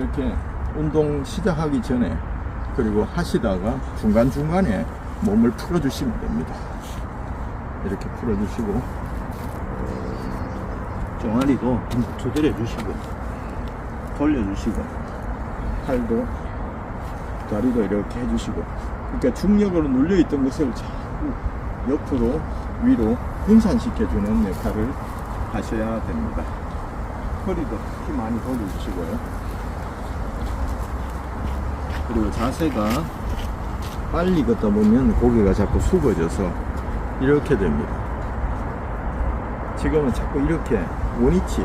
이렇게 운동 시작하기 전에 그리고 하시다가 중간중간에 몸을 풀어주시면 됩니다. 이렇게 풀어주시고 종아리도 조절해 주시고 돌려주시고 팔도 다리도 이렇게 해주시고, 그러니까 중력으로 눌려있던 것을 자꾸 옆으로 위로 분산시켜주는 역할을 하셔야 됩니다. 허리도 특히 많이 돌려주시고요. 그리고 자세가 빨리 걷다 보면 고개가 자꾸 숙어져서 이렇게 됩니다. 지금은 자꾸 이렇게 원위치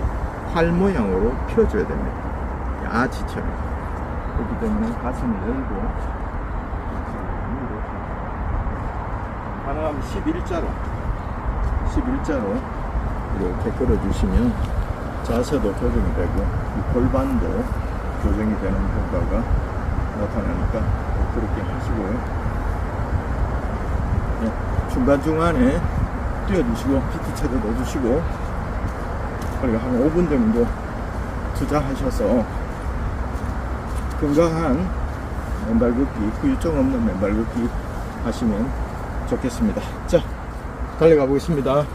활 모양으로 펴줘야 됩니다. 아치처럼. 그렇기 때문에 가슴을 열고 가능하면 11자로 이렇게 걸어주시면 자세도 조정이 되고 이 골반도 조정이 되는 효과가 나타나니까 그렇게 하시고요. 네, 중간중간에 뛰어주시고 PT체도 넣어주시고, 그리고 한 5분 정도 투자하셔서 건강한 맨발 걷기, 후유증 없는 맨발 걷기 하시면 좋겠습니다. 자, 달려가 보겠습니다.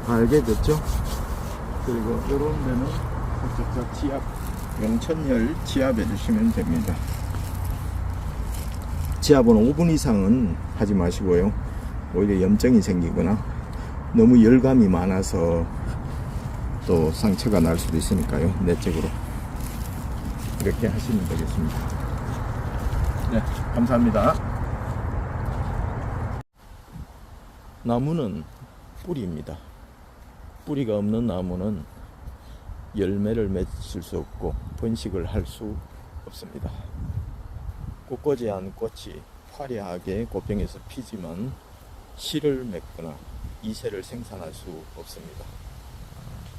알겠죠? 그리고 이런 데는 살짝 지압, 영천열 지압해 주시면 됩니다. 지압은 5분 이상은 하지 마시고요. 오히려 염증이 생기거나 너무 열감이 많아서 또 상처가 날 수도 있으니까요. 내적으로 이렇게 하시면 되겠습니다. 네, 감사합니다. 나무는 뿌리입니다. 뿌리가 없는 나무는 열매를 맺을 수 없고 번식을 할 수 없습니다. 꽃꽂이한 꽃이 화려하게 꽃병에서 피지만 실을 맺거나 이새를 생산할 수 없습니다.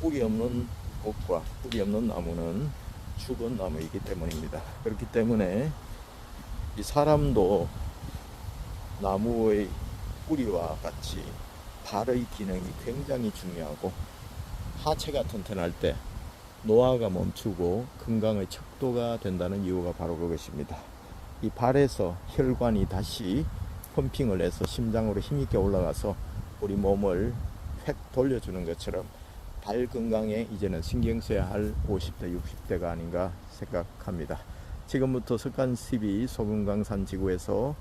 뿌리 없는 꽃과 뿌리 없는 나무는 죽은 나무이기 때문입니다. 그렇기 때문에 이 사람도 나무의 뿌리와 같이 발의 기능이 굉장히 중요하고, 하체가 튼튼할 때 노화가 멈추고 건강의 척도가 된다는 이유가 바로 그것입니다. 이 발에서 혈관이 다시 펌핑을 해서 심장으로 힘있게 올라가서 우리 몸을 획 돌려주는 것처럼 발 건강에 이제는 신경 써야 할 50대 60대가 아닌가 생각합니다. 지금부터 석간CB 소금강산 지구에서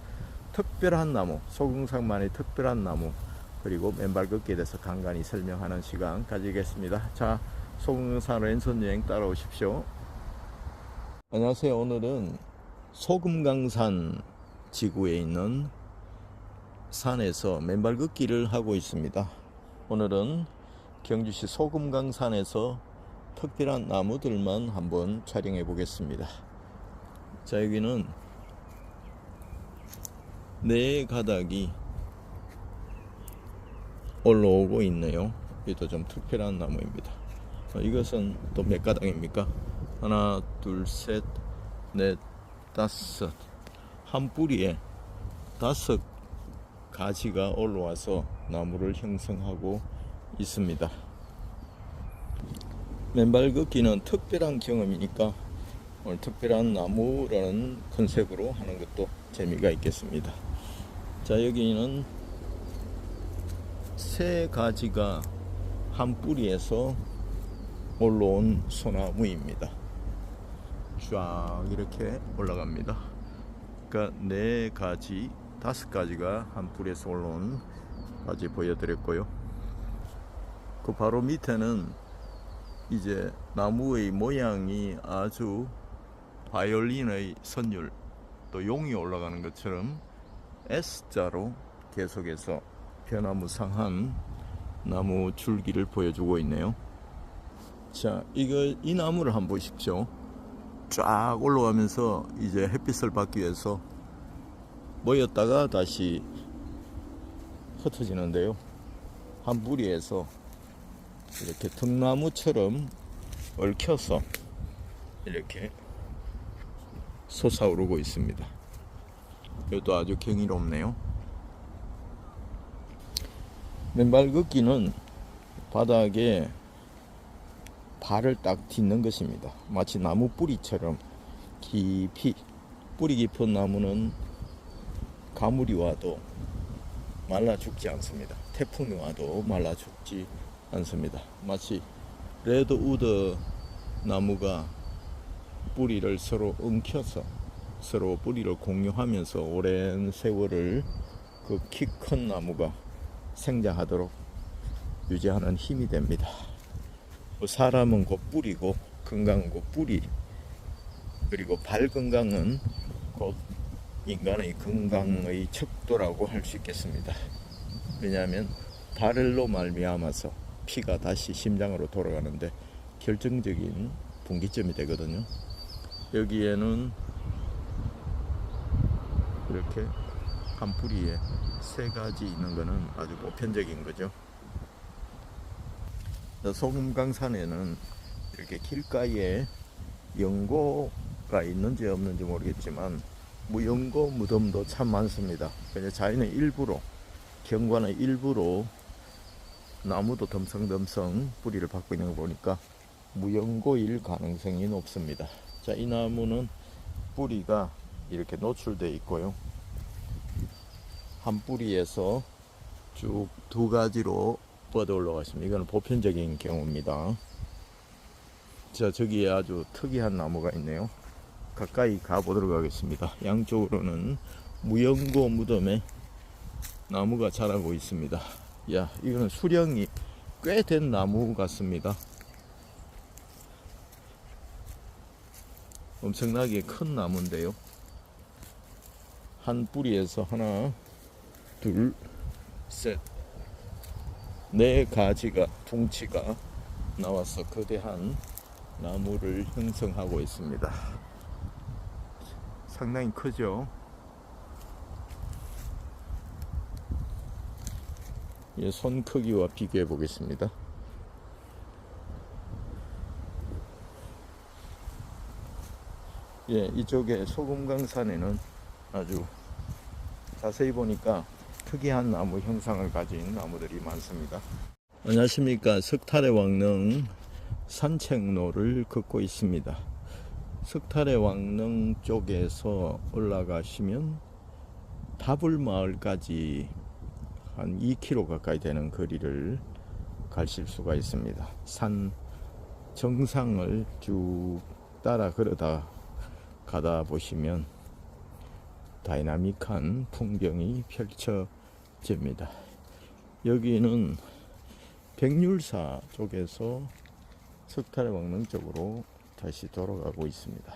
특별한 나무, 소금강만의 특별한 나무, 그리고 맨발 걷기에 대해서 간간히 설명하는 시간 가지겠습니다. 자, 소금강산 랜선 여행 따라오십시오. 안녕하세요. 오늘은 소금강산 지구에 있는 산에서 맨발 걷기를 하고 있습니다. 오늘은 경주시 소금강산에서 특별한 나무들만 한번 촬영해 보겠습니다. 자, 여기는 네 가닥이 올라오고 있네요. 이것도 좀 특별한 나무입니다. 이것은 또 몇 가닥입니까? 하나, 둘, 셋, 넷, 다섯. 한 뿌리에 5 가지가 올라와서 나무를 형성하고 있습니다. 맨발 걷기는 특별한 경험이니까 오늘 특별한 나무라는 컨셉으로 하는 것도 재미가 있겠습니다. 자, 여기는 3 가지가 한 뿌리에서 올라온 소나무입니다. 쫙 이렇게 올라갑니다. 그러니까 4가지, 5가지가 한 뿌리에서 올라온 가지 보여드렸고요. 그 바로 밑에는 이제 나무의 모양이 아주 바이올린의 선율, 또 용이 올라가는 것처럼 S자로 계속해서 변화무쌍한 나무 줄기를 보여주고 있네요. 자, 이 나무를 한번 보십시오. 쫙 올라가면서 이제 햇빛을 받기 위해서 모였다가 다시 흩어지는데요. 한 뿌리에서 이렇게 등나무처럼 얽혀서 이렇게 솟아오르고 있습니다. 이것도 아주 경이롭네요. 맨발 걷기는 바닥에 발을 딱 딛는 것입니다. 마치 나무 뿌리처럼 깊이, 뿌리 깊은 나무는 가물이 와도 말라 죽지 않습니다. 태풍이 와도 말라 죽지 않습니다. 마치 레드우드 나무가 뿌리를 서로 엉켜서 서로 뿌리를 공유하면서 오랜 세월을 그 키 큰 나무가 생장하도록 유지하는 힘이 됩니다. 사람은 곧 뿌리고, 건강은 곧 뿌리, 그리고 발 건강은 곧 인간의 건강의 척도라고 할 수 있겠습니다. 왜냐하면 발로 말미암아서 피가 다시 심장으로 돌아가는데 결정적인 분기점이 되거든요. 여기에는 이렇게 한 뿌리에 세 가지 있는 것은 아주 보편적인 거죠. 소금강산에는 이렇게 길가에 연고가 있는지 없는지 모르겠지만 무연고 무덤도 참 많습니다. 그냥 자연의 일부로, 경관의 일부로 나무도 덤성덤성 뿌리를 받고 있는 거 보니까 무연고일 가능성이 높습니다. 자, 이 나무는 뿌리가 이렇게 노출되어 있고요. 한 뿌리에서 쭉 두 가지로 뻗어 올라가십니다. 이거는 보편적인 경우입니다. 자, 저기에 아주 특이한 나무가 있네요. 가까이 가보도록 하겠습니다. 양쪽으로는 무연고 무덤에 나무가 자라고 있습니다. 야, 이거는 수령이 꽤 된 나무 같습니다. 엄청나게 큰 나무인데요. 한 뿌리에서 하나, 둘, 셋, 네 가지가, 둥치가 나와서 거대한 나무를 형성하고 있습니다. 상당히 크죠? 예, 손 크기와 비교해 보겠습니다. 예, 이쪽에 소금강산에는 아주 자세히 보니까 특이한 나무 형상을 가진 나무들이 많습니다. 안녕하십니까. 석탈의 왕릉 산책로를 걷고 있습니다. 석탈의 왕릉 쪽에서 올라가시면 다불마을까지 한 2km 가까이 되는 거리를 가실 수가 있습니다. 산 정상을 쭉 따라 걸어다 가다 보시면 다이나믹한 풍경이 펼쳐집니다. 여기는 백률사 쪽에서 석탈의 왕릉 쪽으로 다시 돌아가고 있습니다.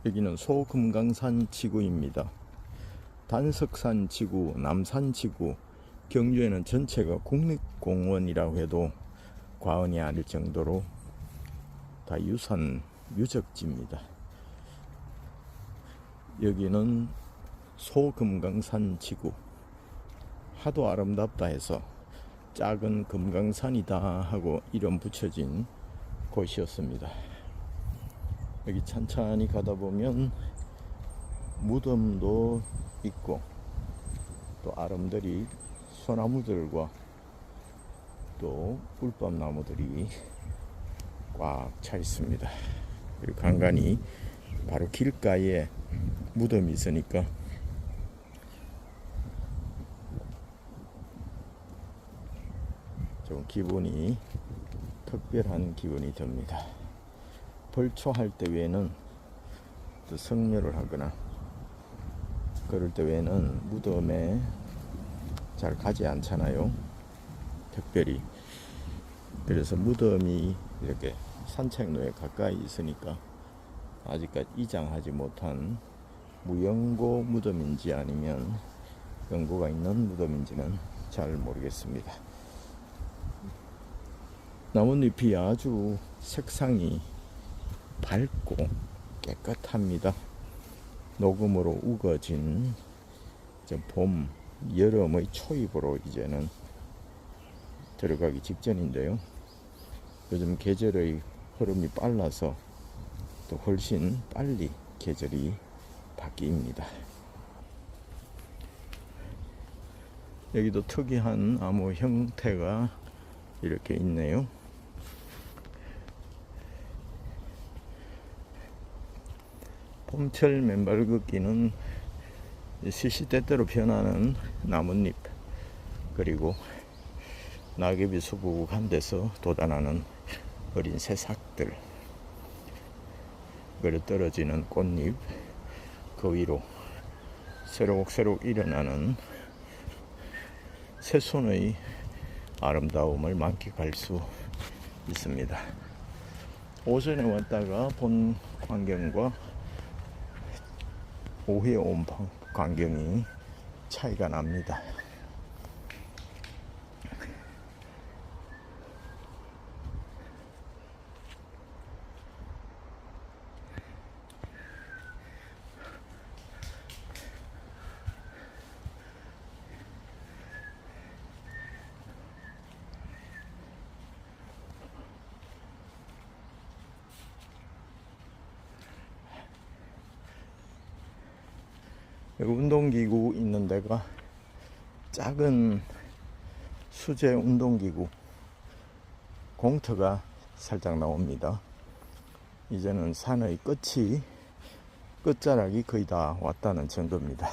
여기는 소금강산 지구입니다. 단석산 지구, 남산 지구, 경주에는 전체가 국립공원이라고 해도 과언이 아닐 정도로 다 유산 유적지입니다. 여기는 소금강산 지구, 하도 아름답다 해서 작은 금강산이다 하고 이름 붙여진 곳이었습니다. 여기 천천히 가다 보면 무덤도 있고 또 아름드리 소나무들과 또 꿀밤나무들이 꽉 차 있습니다. 그리고 간간히 바로 길가에 무덤이 있으니까 좀 기분이 특별한 기분이 듭니다. 벌초할 때 외에는 또 성묘를 하거나 그럴 때 외에는 무덤에 잘 가지 않잖아요. 특별히. 그래서 무덤이 이렇게 산책로에 가까이 있으니까 아직까지 이장하지 못한 무연고 무덤인지 아니면 연고가 있는 무덤인지는 잘 모르겠습니다. 나뭇잎이 아주 색상이 밝고 깨끗합니다. 녹음으로 우거진 봄, 여름의 초입으로 이제는 들어가기 직전인데요. 요즘 계절의 흐름이 빨라서 또 훨씬 빨리 계절이 바뀝니다. 여기도 특이한 나무 형태가 이렇게 있네요. 봄철 맨발 걷기는 시시때때로 변하는 나뭇잎, 그리고 낙엽이 수북한 데서 돋아나는 어린 새싹들, 그리고 떨어지는 꽃잎, 그 위로 새록새록 일어나는 새순의 아름다움을 만끽할 수 있습니다. 오전에 왔다가 본 광경과 오후에 온 광경이 차이가 납니다. 운동기구 있는 데가 작은 수제 운동기구 공터가 살짝 나옵니다. 이제는 산의 끝자락이 거의 다 왔다는 정도입니다.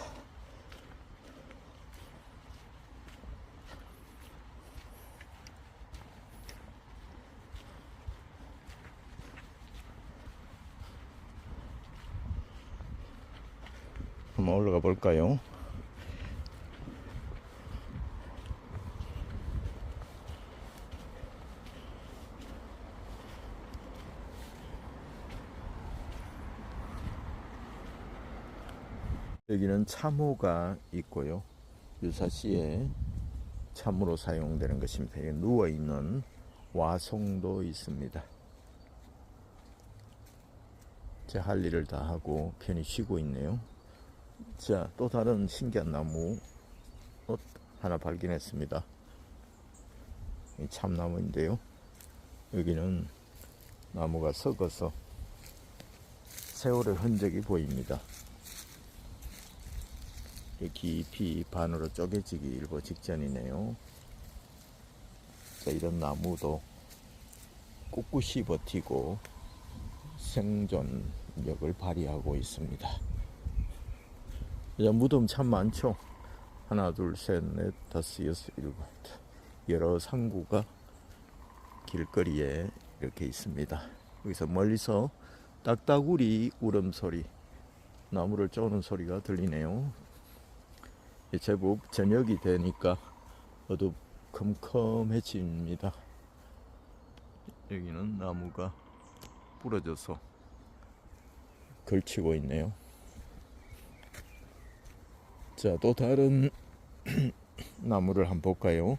한번 올라가 볼까요? 여기는 참호가 있고요. 유사시에 참으로 사용되는 것입니다. 누워있는 와송도 있습니다. 제 할 일을 다 하고 편히 쉬고 있네요. 자, 또 다른 신기한 나무 하나 발견했습니다. 참나무인데요. 여기는 나무가 썩어서 세월의 흔적이 보입니다. 깊이 반으로 쪼개지기 일보 직전이네요. 자, 이런 나무도 꿋꿋이 버티고 생존력을 발휘하고 있습니다. 무덤 참 많죠. 하나, 둘, 셋, 넷, 다섯, 여섯, 일곱. 여러 상구가 길거리에 이렇게 있습니다. 여기서 멀리서 딱따구리 울음소리, 나무를 쪼는 소리가 들리네요. 제법 저녁이 되니까 어두컴컴해집니다. 여기는 나무가 부러져서 걸치고 있네요. 자, 또 다른 나무를 한번 볼까요?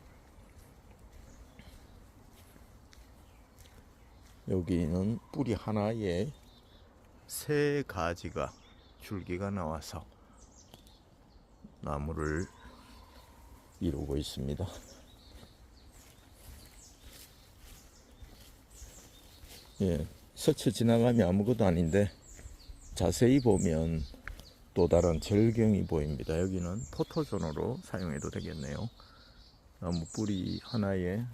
여기는 뿌리 하나에 세 가지가 줄기가 나와서 나무를 이루고 있습니다. 예, 스쳐 지나가면 아무것도 아닌데 자세히 보면 또 다른 절경이 보입니다. 여기는 포토존으로 사용해도 되겠네요. 나무 뿌리 하나에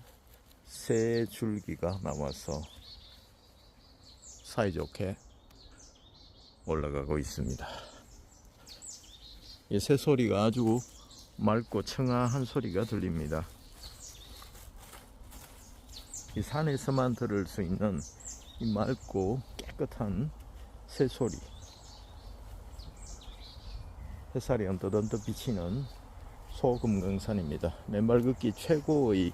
세 줄기가 나와서 사이좋게 올라가고 있습니다. 이 새 소리가 아주 맑고 청아한 소리가 들립니다. 이 산에서만 들을 수 있는 이 맑고 깨끗한 새 소리, 햇살이 언뜻언뜻 비치는 소금강산입니다. 맨발 걷기 최고의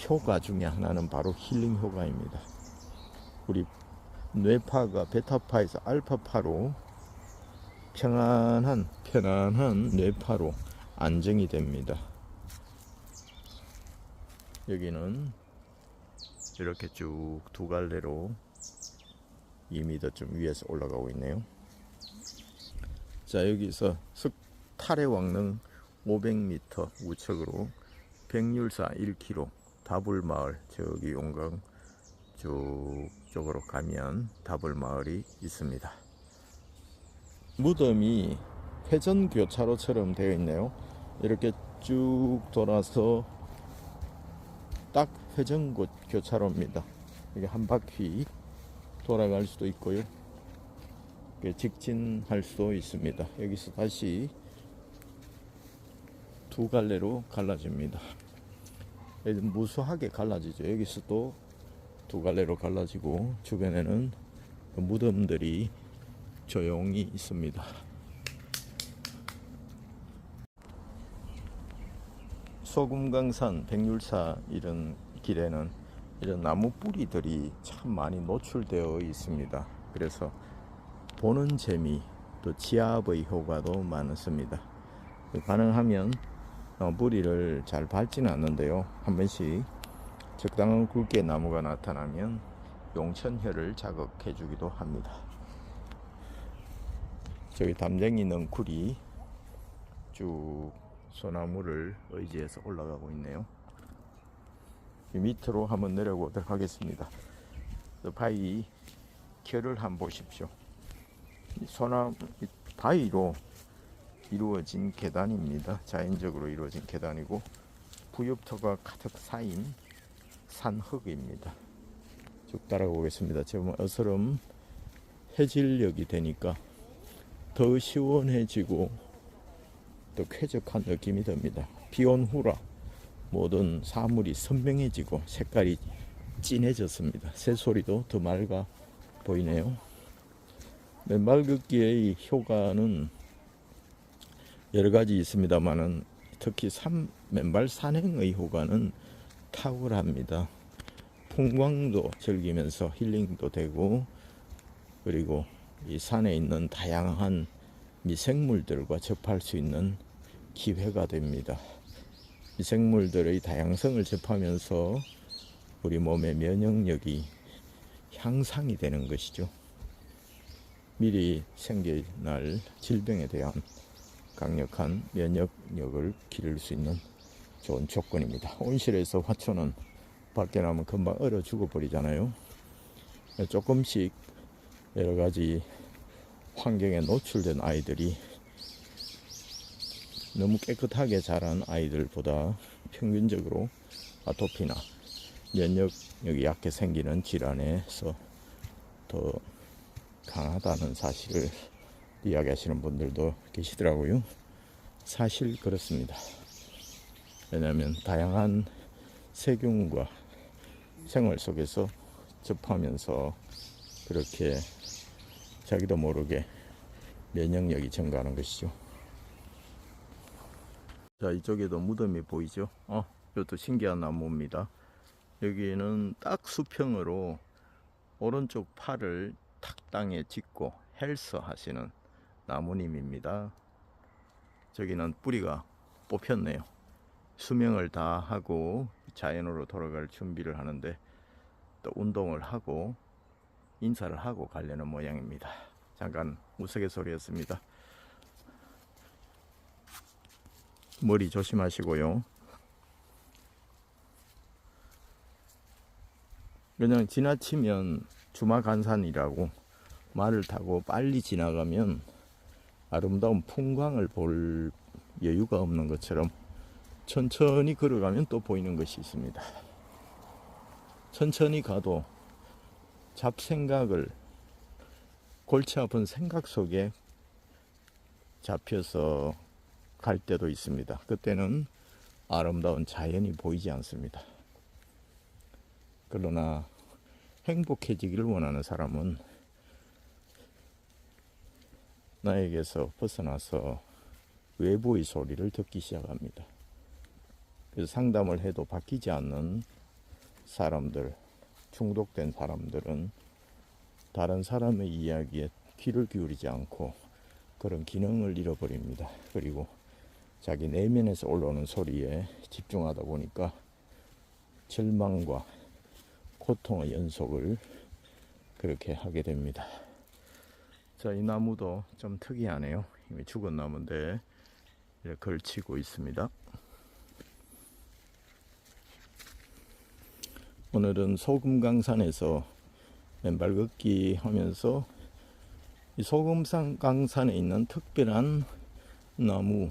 효과 중에 하나는 바로 힐링 효과입니다. 우리 뇌파가 베타파에서 알파파로 편안한 뇌파로 안정이 됩니다. 여기는 이렇게 쭉 두 갈래로 2m쯤 위에서 올라가고 있네요. 자, 여기서 탈해왕릉 500m 우측으로 백률사 1km 다불마을, 저기 용강 쭉 쪽으로 가면 다불마을이 있습니다. 무덤이 회전교차로처럼 되어 있네요. 이렇게 쭉 돌아서 딱 회전교차로입니다. 이게 한 바퀴 돌아갈 수도 있고요, 직진할 수도 있습니다. 여기서 다시 두 갈래로 갈라집니다. 무수하게 갈라지죠. 여기서 또 두 갈래로 갈라지고 주변에는 무덤들이 조용히 있습니다. 소금강산, 백률사 이런 길에는 이런 나무 뿌리들이 참 많이 노출되어 있습니다. 그래서 보는 재미, 또 지압의 효과도 많습니다. 가능하면 뿌리를 잘 밟지는 않는데요, 한 번씩 적당한 굵기의 나무가 나타나면 용천혈을 자극해 주기도 합니다. 저기 담쟁이 넝쿨이 쭉 소나무를 의지해서 올라가고 있네요. 밑으로 한번 내려보도록 하겠습니다. 바위 결을 한번 보십시오. 소나무 바위로 이루어진 계단입니다. 자연적으로 이루어진 계단이고 부엽토가 가득 쌓인 산흙입니다. 쭉 따라오겠습니다. 지금 어스름 해질녘이 되니까 더 시원해지고 또 쾌적한 느낌이 듭니다. 비온 후라 모든 사물이 선명해지고 색깔이 진해졌습니다. 새소리도 더 맑아 보이네요. 맨발 걷기의 효과는 여러 가지 있습니다만은 특히 맨발 산행의 효과는 탁월합니다. 풍광도 즐기면서 힐링도 되고, 그리고 이 산에 있는 다양한 미생물들과 접할 수 있는 기회가 됩니다. 미생물들의 다양성을 접하면서 우리 몸의 면역력이 향상이 되는 것이죠. 미리 생겨날 질병에 대한 강력한 면역력을 기를 수 있는 좋은 조건입니다. 온실에서 화초는 밖에 나면 금방 얼어 죽어버리잖아요. 조금씩 여러가지 환경에 노출된 아이들이 너무 깨끗하게 자란 아이들보다 평균적으로 아토피나 면역력이 약해 생기는 질환에서 더 강하다는 사실을 이야기하시는 분들도 계시더라고요. 사실 그렇습니다. 왜냐하면 다양한 세균과 생활 속에서 접하면서 그렇게 자기도 모르게 면역력이 증가하는 것이죠. 자, 이쪽에도 무덤이 보이죠? 이것도 신기한 나무입니다. 여기는 딱 수평으로 오른쪽 팔을 탁 땅에 짚고 헬스 하시는 나무님입니다. 저기는 뿌리가 뽑혔네요. 수명을 다 하고 자연으로 돌아갈 준비를 하는데 또 운동을 하고 인사를 하고 가려는 모양입니다. 잠깐 우스갯소리였습니다. 머리 조심하시고요. 그냥 지나치면 주마간산이라고 말을 타고 빨리 지나가면 아름다운 풍광을 볼 여유가 없는 것처럼 천천히 걸어가면 또 보이는 것이 있습니다. 천천히 가도 잡생각을, 골치 아픈 생각 속에 잡혀서 갈 때도 있습니다. 그때는 아름다운 자연이 보이지 않습니다. 그러나 행복해지기를 원하는 사람은 나에게서 벗어나서 외부의 소리를 듣기 시작합니다. 그래서 상담을 해도 바뀌지 않는 사람들, 중독된 사람들은 다른 사람의 이야기에 귀를 기울이지 않고 그런 기능을 잃어버립니다. 그리고 자기 내면에서 올라오는 소리에 집중하다 보니까 절망과 고통의 연속을 그렇게 하게 됩니다. 자, 이 나무도 좀 특이하네요. 이미 죽은 나무인데 이렇게 걸치고 있습니다. 오늘은 소금강산에서 맨발 걷기 하면서 이 소금강산에 있는 특별한 나무에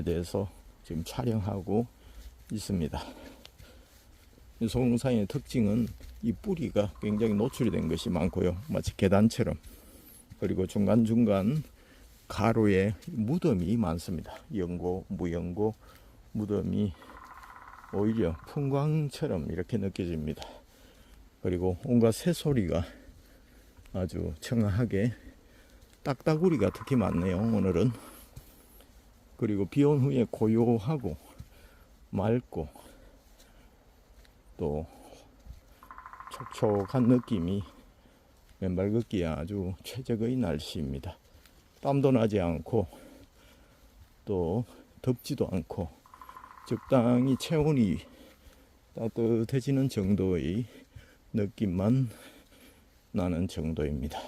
대해서 지금 촬영하고 있습니다. 이 소금강산의 특징은 이 뿌리가 굉장히 노출이 된 것이 많고요. 마치 계단처럼. 그리고 중간중간 가로에 무덤이 많습니다. 연고, 무연고 무덤이 오히려 풍광처럼 이렇게 느껴집니다. 그리고 온갖 새소리가 아주 청아하게, 딱따구리가 특히 많네요, 오늘은. 그리고 비온 후에 고요하고 맑고 또 촉촉한 느낌이 맨발 걷기에 아주 최적의 날씨입니다. 땀도 나지 않고 또 덥지도 않고 적당히 체온이 따뜻해지는 정도의 느낌만 나는 정도입니다.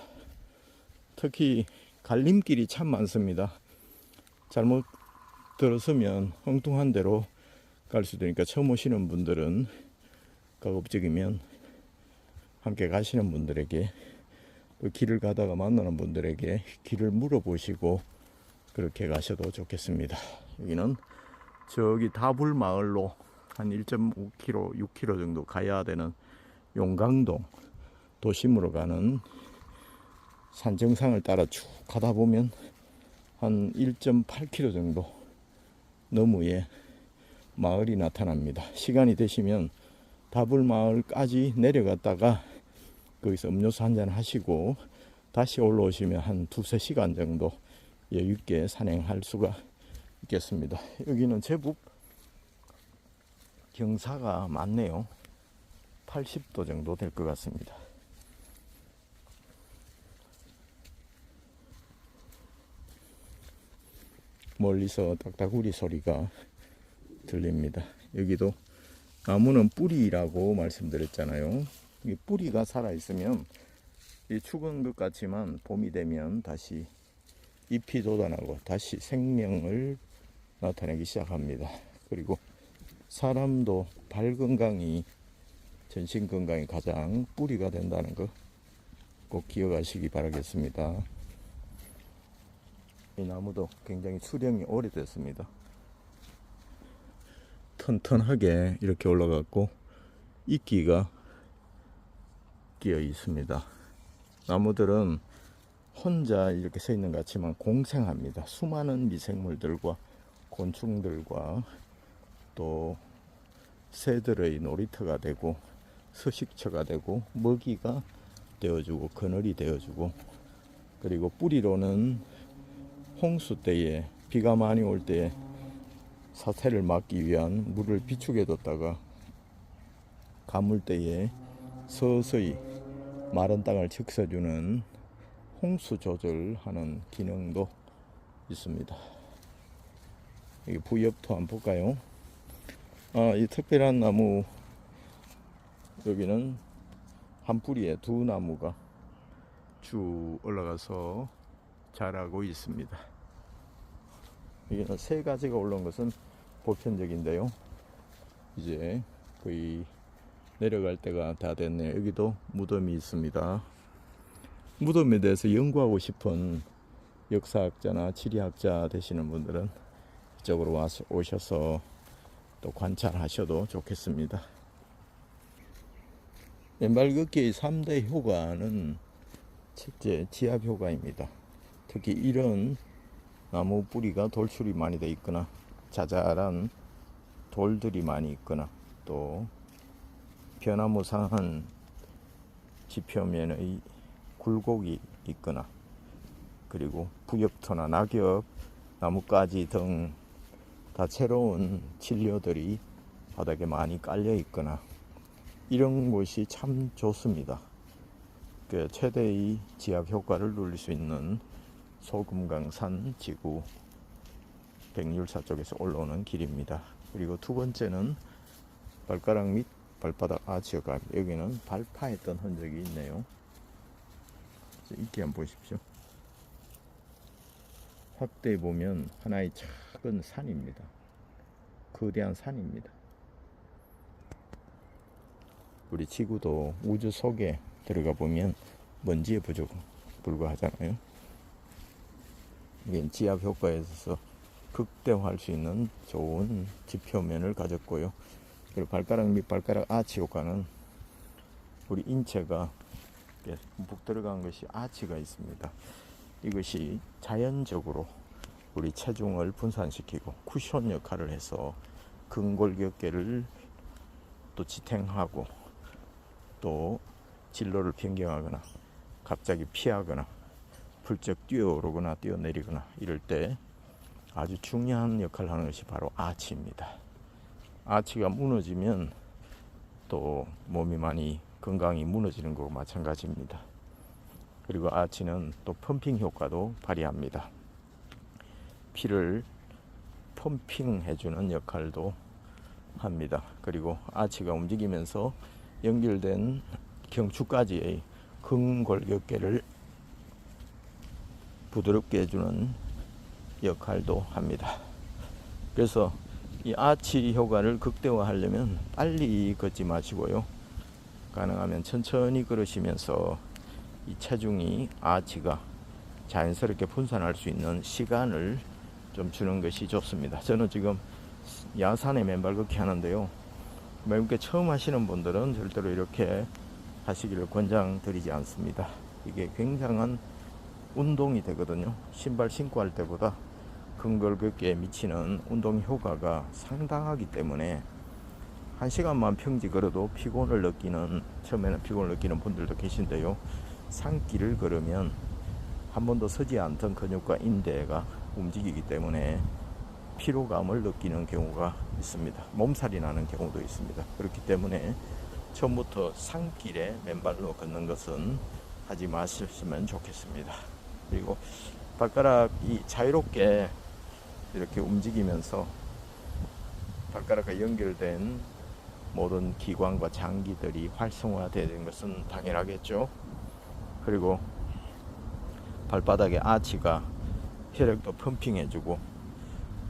특히 갈림길이 참 많습니다. 잘못 들었으면 엉뚱한 데로 갈 수도 있으니까 처음 오시는 분들은 가급적이면 함께 가시는 분들에게, 또 길을 가다가 만나는 분들에게 길을 물어보시고 그렇게 가셔도 좋겠습니다. 여기는 저기 다불마을로 한 1.5km, 6km 정도 가야 되는 용강동 도심으로 가는 산정상을 따라 쭉 가다 보면 한 1.8km 정도 너머에 마을이 나타납니다. 시간이 되시면 다불마을까지 내려갔다가 거기서 음료수 한잔 하시고 다시 올라오시면 한 2-3시간 정도 여유있게 산행할 수가 있겠습니다. 여기는 제법 경사가 많네요. 80도 정도 될 것 같습니다. 멀리서 딱따구리 소리가 들립니다. 여기도 나무는 뿌리라고 말씀드렸잖아요. 이 뿌리가 살아있으면 이 죽은 것 같지만 봄이 되면 다시 잎이 돋아나고 다시 생명을 나타내기 시작합니다. 그리고 사람도 발 건강이, 전신 건강이 가장 뿌리가 된다는 거 꼭 기억하시기 바라겠습니다. 이 나무도 굉장히 수령이 오래됐습니다. 튼튼하게 이렇게 올라갔고 이끼가 끼어 있습니다. 나무들은 혼자 이렇게 서 있는 것 같지만 공생합니다. 수많은 미생물들과 곤충들과 또 새들의 놀이터가 되고 서식처가 되고 먹이가 되어주고 그늘이 되어주고, 그리고 뿌리로는 홍수 때에, 비가 많이 올 때에 사태를 막기 위한 물을 비축해 뒀다가 가물 때에 서서히 마른 땅을 적셔주는 홍수 조절하는 기능도 있습니다. 여기 부엽토 한번 볼까요? 이 특별한 나무, 여기는 한 뿌리에 두 나무가 쭉 올라가서 자라고 있습니다. 여기는 세 가지가 올라온 것은 보편적인데요. 이제 거의 내려갈 때가 다 됐네요. 여기도 무덤이 있습니다. 무덤에 대해서 연구하고 싶은 역사학자나 지리학자 되시는 분들은 이쪽으로 오셔서 또 관찰하셔도 좋겠습니다. 맨발 걷기의 3대 효과는 첫째, 지압 효과입니다. 특히 이런 나무 뿌리가 돌출이 많이 되어 있거나 자잘한 돌들이 많이 있거나 또 변화무쌍한 지표면의 굴곡이 있거나, 그리고 부엽토나 낙엽, 나뭇가지 등 다채로운 진료들이 바닥에 많이 깔려 있거나 이런 곳이 참 좋습니다. 그 최대의 지압 효과를 누릴 수 있는 소금강산 지구 백률사 쪽에서 올라오는 길입니다. 그리고 두 번째는 발가락 및 발바닥 아치가 여기는 발파했던 흔적이 있네요. 이렇게 한번 보십시오. 확대해 보면 하나의 작은 산입니다. 거대한 산입니다. 우리 지구도 우주 속에 들어가 보면 먼지에 불과하잖아요. 이게 지압 효과에 있어서 극대화할 수 있는 좋은 지표면을 가졌고요. 그리고 발가락 및 발가락 아치 효과는 우리 인체가 묵 들어간 것이 아치가 있습니다. 이것이 자연적으로 우리 체중을 분산시키고 쿠션 역할을 해서 근골격계를 또 지탱하고 또 진로를 변경하거나 갑자기 피하거나 훌쩍 뛰어오르거나 뛰어내리거나 이럴 때 아주 중요한 역할을 하는 것이 바로 아치입니다. 아치가 무너지면 또 몸이 많이 건강이 무너지는 것과 마찬가지입니다. 그리고 아치는 또 펌핑 효과도 발휘합니다. 피를 펌핑해주는 역할도 합니다. 그리고 아치가 움직이면서 연결된 경추까지의 근골격계를 부드럽게 해주는 역할도 합니다. 그래서 이 아치 효과를 극대화하려면 빨리 걷지 마시고요. 가능하면 천천히 걸으시면서 이 체중이 아치가 자연스럽게 분산할 수 있는 시간을 좀 주는 것이 좋습니다. 저는 지금 야산에 맨발 걷기 하는데요. 맨발 처음 하시는 분들은 절대로 이렇게 하시기를 권장드리지 않습니다. 이게 굉장한 운동이 되거든요. 신발 신고 할 때보다 근골격계에 미치는 운동 효과가 상당하기 때문에 1시간만 평지 걸어도 처음에는 피곤을 느끼는 분들도 계신데요. 산길을 걸으면 한 번도 서지 않던 근육과 인대가 움직이기 때문에 피로감을 느끼는 경우가 있습니다. 몸살이 나는 경우도 있습니다. 그렇기 때문에 처음부터 산길에 맨발로 걷는 것은 하지 마셨으면 좋겠습니다. 그리고 발가락이 자유롭게 이렇게 움직이면서 발가락과 연결된 모든 기관과 장기들이 활성화되는 것은 당연하겠죠. 그리고 발바닥의 아치가 혈액도 펌핑해주고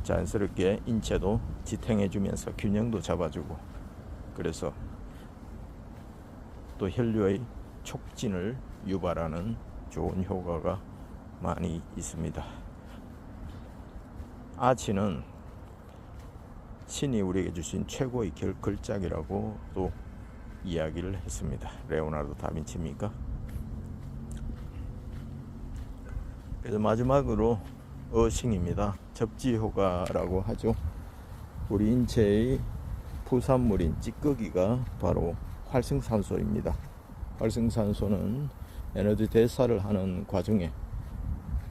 자연스럽게 인체도 지탱해주면서 균형도 잡아주고, 그래서 또 혈류의 촉진을 유발하는 좋은 효과가 많이 있습니다. 아치는 신이 우리에게 주신 최고의 걸작이라고 또 이야기를 했습니다. 레오나르도 다빈치입니까? 그래서 마지막으로 어싱입니다. 접지 효과라고 하죠. 우리 인체의 부산물인 찌꺼기가 바로 활성산소입니다. 활성산소는 에너지 대사를 하는 과정에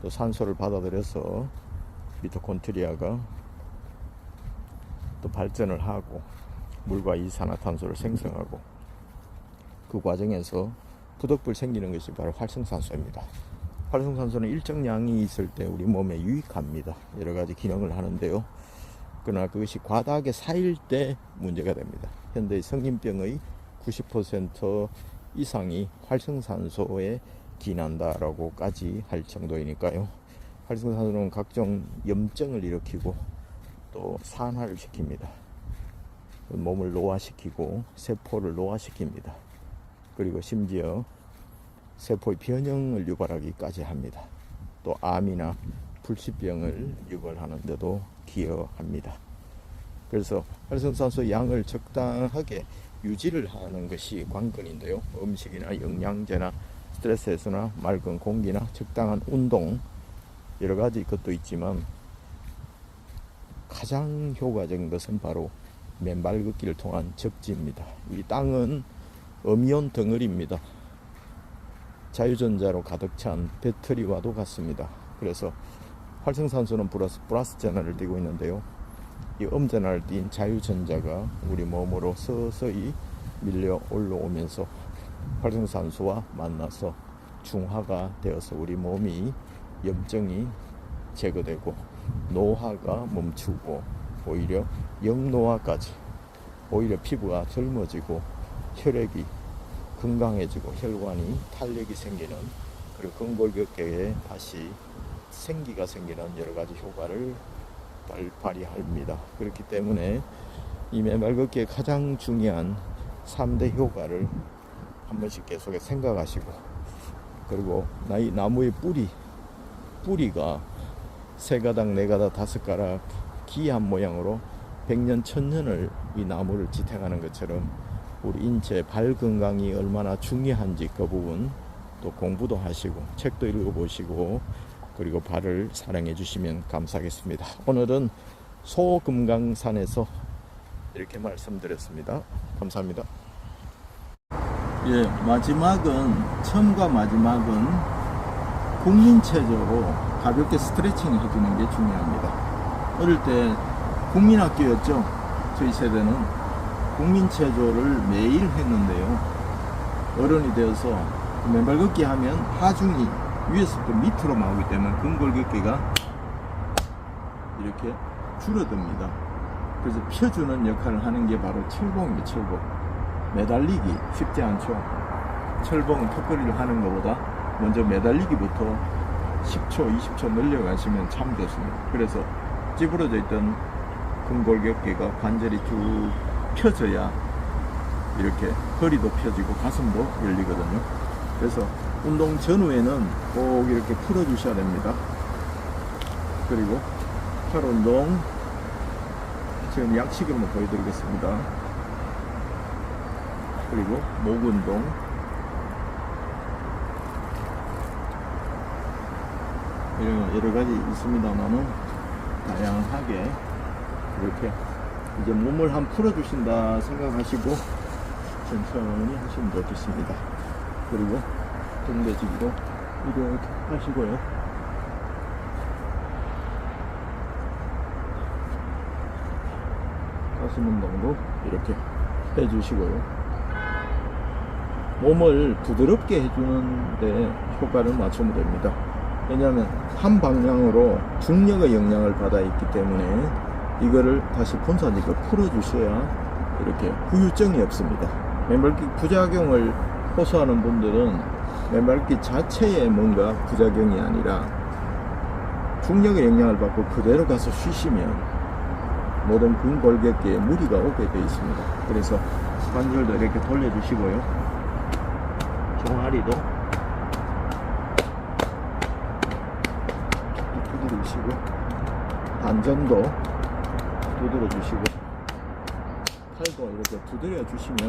또 산소를 받아들여서 미토콘드리아가 또 발전을 하고 물과 이산화탄소를 생성하고, 그 과정에서 부덕불 생기는 것이 바로 활성산소입니다. 활성산소는 일정량이 있을 때 우리 몸에 유익합니다. 여러 가지 기능을 하는데요. 그러나 그것이 과다하게 쌓일 때 문제가 됩니다. 현대 성인병의 90% 이상이 활성산소에 기인한다라고까지 할 정도이니까요. 활성산소는 각종 염증을 일으키고 또 산화를 시킵니다. 몸을 노화시키고 세포를 노화시킵니다. 그리고 심지어 세포의 변형을 유발하기까지 합니다. 또 암이나 불치병을 유발하는 데도 기여합니다. 그래서 활성산소 양을 적당하게 유지를 하는 것이 관건인데요. 음식이나 영양제나 스트레스 해소나 맑은 공기나 적당한 운동, 여러 가지 것도 있지만 가장 효과적인 것은 바로 맨발 걷기를 통한 접지입니다. 이 땅은 음이온 덩어리입니다. 자유전자로 가득 찬 배터리와도 같습니다. 그래서 활성산소는 플러스 전하를 띠고 있는데요. 이 음전하를 띤 자유전자가 우리 몸으로 서서히 밀려 올라오면서 활성산소와 만나서 중화가 되어서 우리 몸이 염증이 제거되고 노화가 멈추고 오히려 역노화까지, 오히려 피부가 젊어지고 혈액이 건강해지고 혈관이 탄력이 생기는, 그리고 근골격계에 다시 생기가 생기는 여러 가지 효과를 발휘합니다. 그렇기 때문에 이 맨발 걷기의 가장 중요한 3대 효과를 한 번씩 계속 생각하시고, 그리고 나무의 뿌리가 3가닥, 4가닥, 5가닥 기이한 모양으로 100년, 1000년을 이 나무를 지탱하는 것처럼 우리 인체 발 건강이 얼마나 중요한지 그 부분 또 공부도 하시고 책도 읽어보시고, 그리고 발을 사랑해 주시면 감사하겠습니다. 오늘은 소금강산에서 이렇게 말씀드렸습니다. 감사합니다. 예, 처음과 마지막은 국민체조로 가볍게 스트레칭 해주는 게 중요합니다. 어릴 때 국민학교였죠. 저희 세대는 국민체조를 매일 했는데요. 어른이 되어서 맨발 걷기 하면 하중이 위에서부터 밑으로 나오기 때문에 근골격계가 이렇게 줄어듭니다. 그래서 펴주는 역할을 하는 게 바로 철봉입니다. 철봉. 매달리기 쉽지 않죠. 철봉은 턱걸이를 하는 것보다 먼저 매달리기부터 10초, 20초 늘려가시면 참 좋습니다. 그래서 찌부러져 있던 근골격계가 관절이 쭉 펴져야 이렇게 허리도 펴지고 가슴도 열리거든요. 그래서 운동 전후에는 꼭 이렇게 풀어 주셔야 됩니다. 그리고 팔 운동 지금 양식을 한번 보여드리겠습니다. 그리고 목 운동, 이런 여러 가지 있습니다만은 다양하게 이렇게 이제 몸을 한 풀어 주신다 생각하시고 천천히 하시면 좋겠습니다. 그리고 등배지기도 이렇게 하시고요. 가슴 운동도 이렇게 해주시고요. 몸을 부드럽게 해주는데 효과를 맞추면 됩니다. 왜냐하면 한 방향으로 중력의 영향을 받아 있기 때문에 이거를 다시 분산적으로 풀어주셔야 이렇게 후유증이 없습니다. 맨발기 부작용을 호소하는 분들은 맨발기 자체에 뭔가 부작용이 아니라 중력의 영향을 받고 그대로 가서 쉬시면 모든 근골격계에 무리가 오게 되어 있습니다. 그래서 관절도 이렇게 돌려주시고요. 종아리도 두드려주시고, 단전도 두드려주시고, 팔도 이렇게 두드려주시면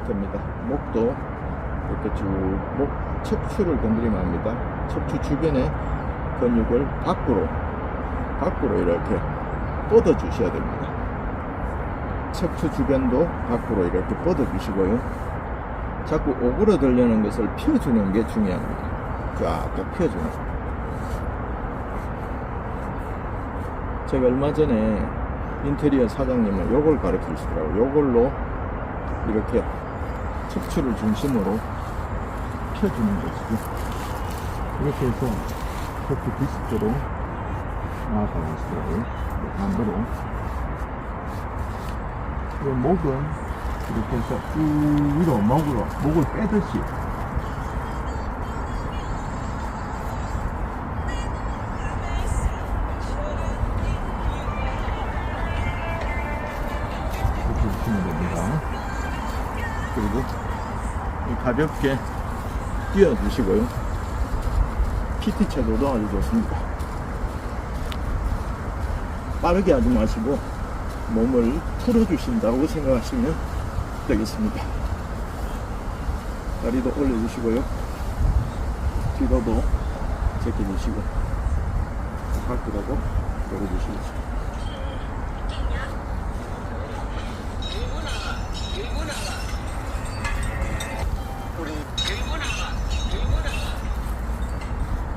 됩니다. 목도 이렇게 쭉 목 척추를 건드리면 합니다. 척추 주변의 근육을 밖으로 이렇게 뻗어 주셔야 됩니다. 척추 주변도 밖으로 이렇게 뻗어 주시고요. 자꾸 오그라들려는 것을 펴주는 게 중요합니다. 쫙 펴주는. 제가 얼마 전에 인테리어 사장님은 요걸 가르쳐 주시더라고요. 요걸로 이렇게 척추를 중심으로 펴주는 것이죠. 이렇게 해서 척추 디스크로 나아가시더라고요. 반대로. 이 목은 이렇게 해서 쭉 위로 목을 빼듯이 이렇게 주시면 됩니다. 그리고 가볍게 뛰어주시고요. PT 체조도 아주 좋습니다. 빠르게 하지 마시고 몸을 풀어주신다고 생각하시면 되겠습니다. 다리도 올려주시고요. 뒤로도 제껴주시고 밖으로도 열어주시고